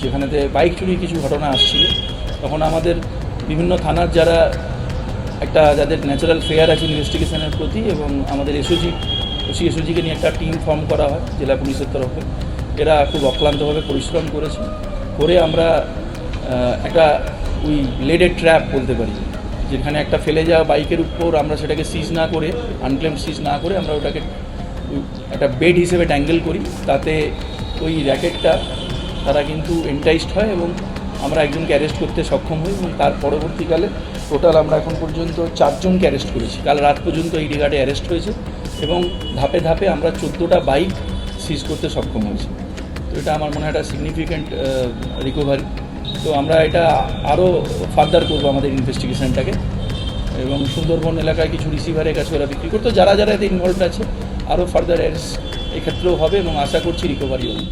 যেখানেতে বাইক চুরির কিছু ঘটনা আসছিল, তখন আমাদের বিভিন্ন থানার যারা যাদের ন্যাচারাল ফেয়ার আছে ইনভেস্টিগেশনের প্রতি, এবং আমাদের এসওজিকে নিয়ে একটা টিম ফর্ম করা হয় জেলা পুলিশের তরফে। এরা খুব অক্লান্তভাবে পরিশ্রম করে আমরা একটা লেডেড ট্র্যাপ বলতে পারি, যেখানে একটা ফেলে যাওয়া বাইকের উপর আমরা সেটাকে সিজ না করে, আনক্লেমড সিজ না করে আমরা ওটাকে একটা বেড হিসেবে ট্যাঙ্গেল করি। তাতে ওই র্যাকেটটা তারা কিন্তু এন্টাইজড হয় এবং আমরা একজনকে অ্যারেস্ট করতে সক্ষম হই, এবং তার পরবর্তীকালে টোটাল আমরা এখন পর্যন্ত 4 জনকে অ্যারেস্ট করেছি। কাল রাত পর্যন্ত এই রিগার্ডে অ্যারেস্ট হয়েছে এবং ধাপে ধাপে আমরা 14টা বাইক সিজ করতে সক্ষম হয়েছি। তো এটা আমার মনে হয় একটা সিগনিফিক্যান্ট রিকভারি। তো আমরা এটা আরও ফার্দার করবো আমাদের ইনভেস্টিগেশনটাকে, এবং সুন্দরবন এলাকায় কিছু রিসিভারের কাছে ওরা বিক্রি করতো, যারা এতে ইনভলভড আছে আরও ফার্দার অ্যারেস্ট এক্ষেত্রেও হবে এবং আশা করছি রিকভারি হবে।